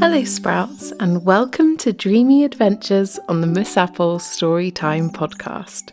Hello Sprouts, and welcome to Dreamy Adventures on the Miss Apple Storytime podcast.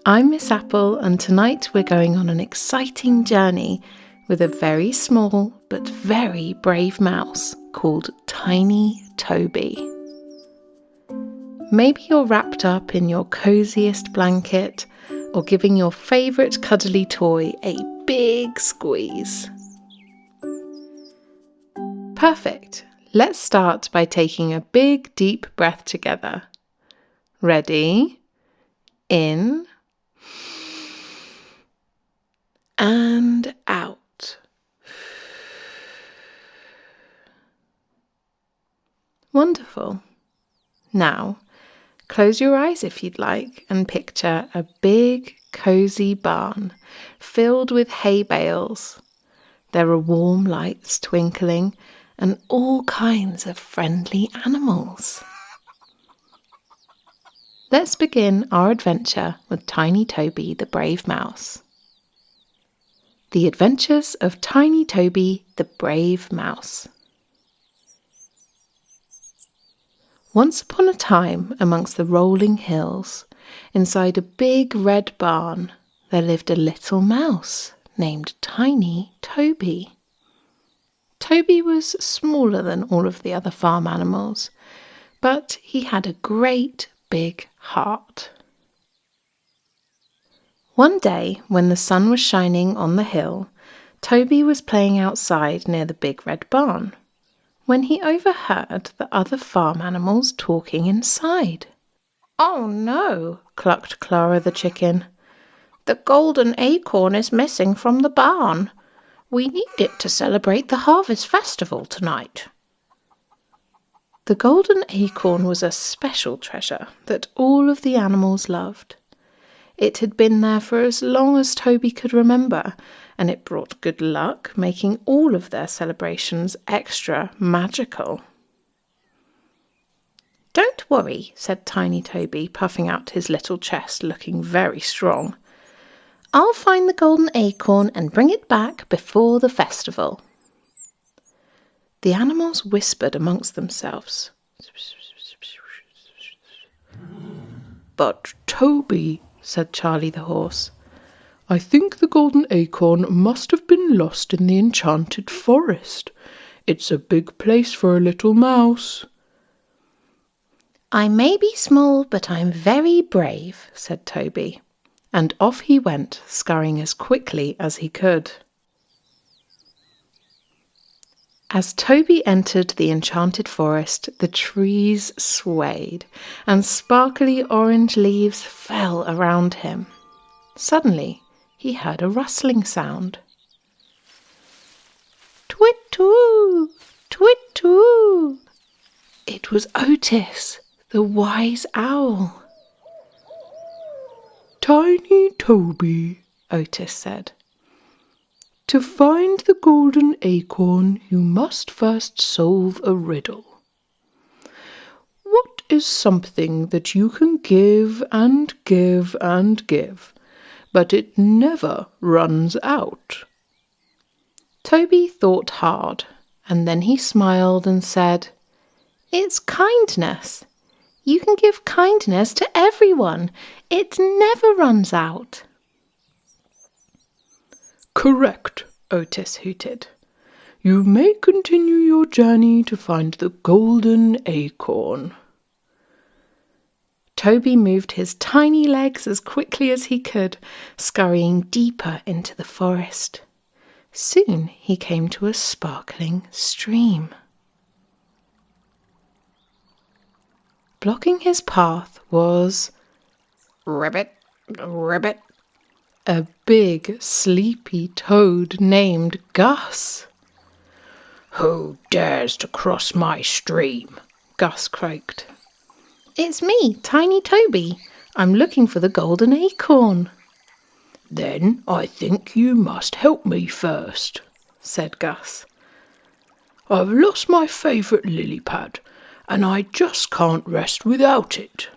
I'm Miss Apple, and tonight we're going on an exciting journey with a very small but very brave mouse called Tiny Toby. Maybe you're wrapped up in your coziest blanket or giving your favourite cuddly toy a big squeeze. Perfect. Let's start by taking a big, deep breath together. Ready? In and out. Wonderful. Now, close your eyes if you'd like and picture a big, cozy barn filled with hay bales. There are warm lights twinkling and all kinds of friendly animals. Let's begin our adventure with Tiny Toby the Brave Mouse. The Adventures of Tiny Toby the Brave Mouse. Once upon a time, amongst the rolling hills, inside a big red barn, there lived a little mouse named Tiny Toby. Toby was smaller than all of the other farm animals, but he had a great big heart. One day, when the sun was shining on the hill, Toby was playing outside near the big red barn, when he overheard the other farm animals talking inside. "Oh no," clucked Clara the chicken. "The golden acorn is missing from the barn. We need it to celebrate the harvest festival tonight." The golden acorn was a special treasure that all of the animals loved. It had been there for as long as Toby could remember, and it brought good luck, making all of their celebrations extra magical. "Don't worry," said Tiny Toby, puffing out his little chest, looking very strong. "I'll find the golden acorn and bring it back before the festival." The animals whispered amongst themselves. "But Toby," said Charlie the horse, "I think the golden acorn must have been lost in the enchanted forest. It's a big place for a little mouse." "I may be small, but I'm very brave," said Toby. And off he went, scurrying as quickly as he could. As Toby entered the enchanted forest, the trees swayed, and sparkly orange leaves fell around him. Suddenly, he heard a rustling sound. "Twit-too! Twit-too!" It was Otis, the wise owl. "Tiny Toby," Otis said, "to find the golden acorn, you must first solve a riddle. What is something that you can give and give and give, but it never runs out?" Toby thought hard, and then he smiled and said, "It's kindness. You can give kindness to everyone. It never runs out." "Correct," Otis hooted. "You may continue your journey to find the golden acorn." Toby moved his tiny legs as quickly as he could, scurrying deeper into the forest. Soon he came to a sparkling stream. Blocking his path was Ribbit, Ribbit, a big, sleepy toad named Gus. "Who dares to cross my stream?" Gus croaked. "It's me, Tiny Toby. I'm looking for the golden acorn." "Then I think you must help me first," said Gus. "I've lost my favourite lily pad, and I just can't rest without it."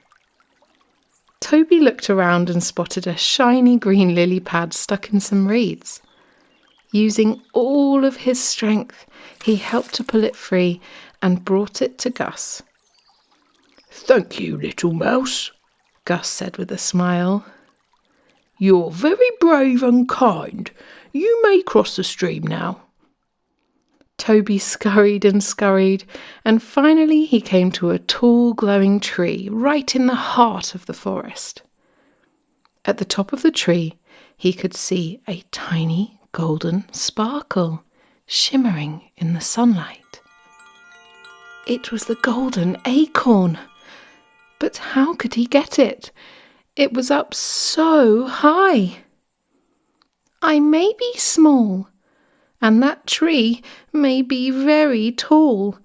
Toby looked around and spotted a shiny green lily pad stuck in some reeds. Using all of his strength, he helped to pull it free and brought it to Gus. "Thank you, little mouse," Gus said with a smile. "You're very brave and kind. You may cross the stream now." Toby scurried and scurried, and finally he came to a tall, glowing tree right in the heart of the forest. At the top of the tree, he could see a tiny golden sparkle shimmering in the sunlight. It was the golden acorn. But how could he get it? It was up so high. I may be small, and that tree may be very tall,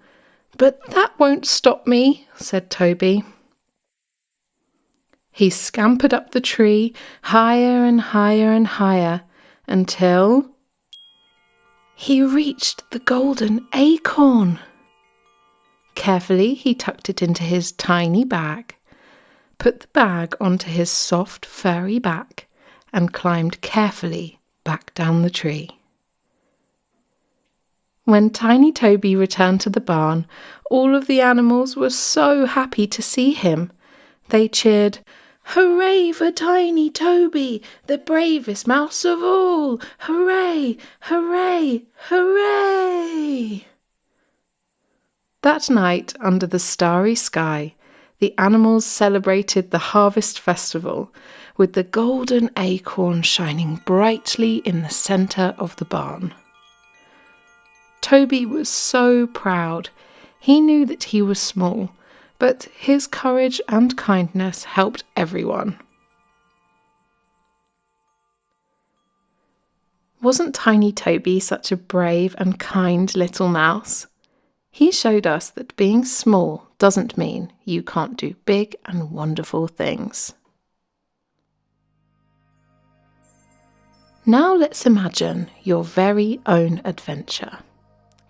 but that won't stop me, said Toby. He scampered up the tree, higher and higher and higher, until he reached the golden acorn. Carefully, he tucked it into his tiny bag, put the bag onto his soft, furry back, and climbed carefully back down the tree. When Tiny Toby returned to the barn, all of the animals were so happy to see him. They cheered, "Hooray for Tiny Toby, the bravest mouse of all! Hooray, hooray, hooray!" That night, under the starry sky, the animals celebrated the harvest festival with the golden acorn shining brightly in the centre of the barn. Toby was so proud. He knew that he was small, but his courage and kindness helped everyone. Wasn't Tiny Toby such a brave and kind little mouse? He showed us that being small doesn't mean you can't do big and wonderful things. Now let's imagine your very own adventure.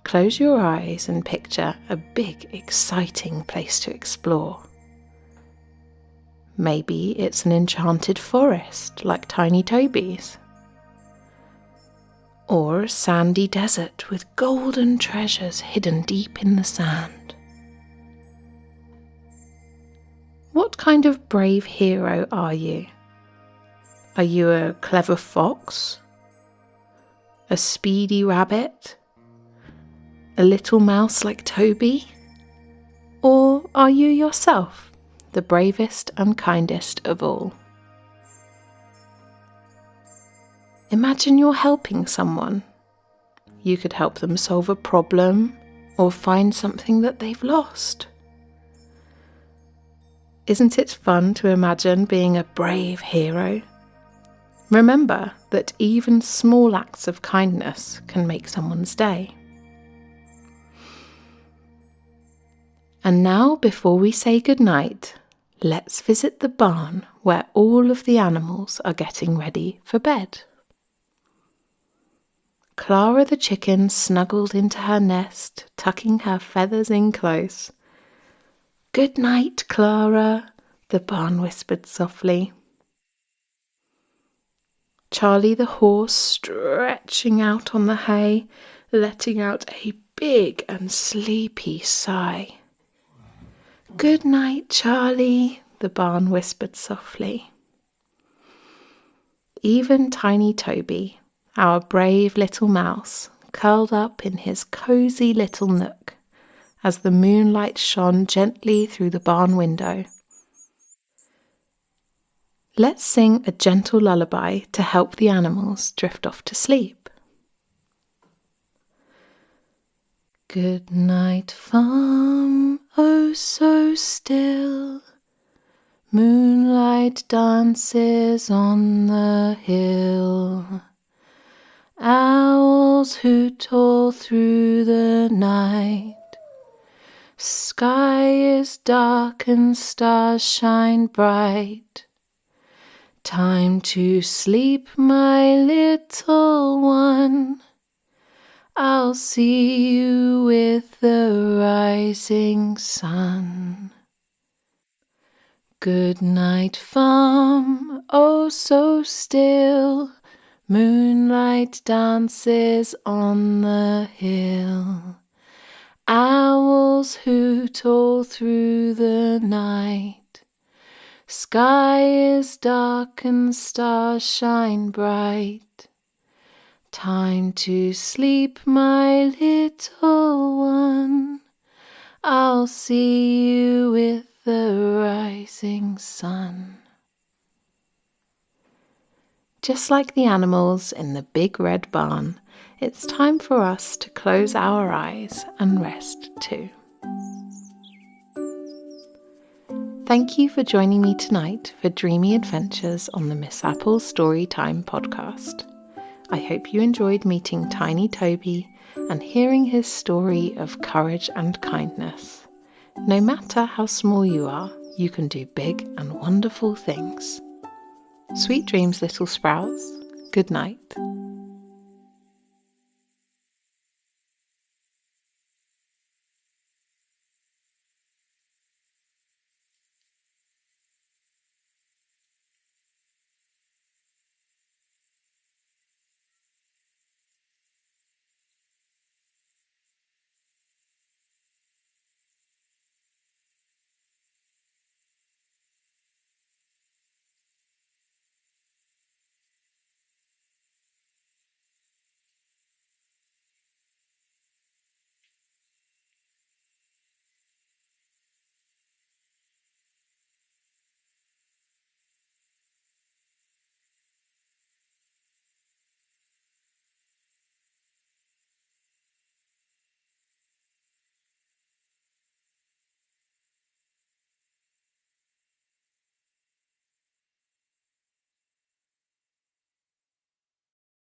Close your eyes and picture a big, exciting place to explore. Maybe it's an enchanted forest like Tiny Toby's, or a sandy desert with golden treasures hidden deep in the sand. What kind of brave hero are you? Are you a clever fox? A speedy rabbit? A little mouse like Toby? Or are you yourself the bravest and kindest of all? Imagine you're helping someone. You could help them solve a problem or find something that they've lost. Isn't it fun to imagine being a brave hero? Remember that even small acts of kindness can make someone's day. And now, before we say goodnight, let's visit the barn where all of the animals are getting ready for bed. Clara the chicken snuggled into her nest, tucking her feathers in close. "Good night, Clara," the barn whispered softly. Charlie the horse stretching out on the hay, letting out a big and sleepy sigh. "Good night, Charlie," the barn whispered softly. Even Tiny Toby, our brave little mouse, curled up in his cosy little nook as the moonlight shone gently through the barn window. Let's sing a gentle lullaby to help the animals drift off to sleep. Good night, farm, oh so still. Moonlight dances on the hill. Owls hoot all through the night. Sky is dark and stars shine bright. Time to sleep, my little one. I'll see you with the rising sun. Good night, farm, oh so still. Moonlight dances on the hill. Owls owls hoot all through the night. Sky is dark and stars shine bright. Time to sleep, my little one. I'll see you with the rising sun. Just like the animals in the big red barn, it's time for us to close our eyes and rest too. Thank you for joining me tonight for Dreamy Adventures on the Miss Apple Storytime podcast. I hope you enjoyed meeting Tiny Toby and hearing his story of courage and kindness. No matter how small you are, you can do big and wonderful things. Sweet dreams, little sprouts. Good night.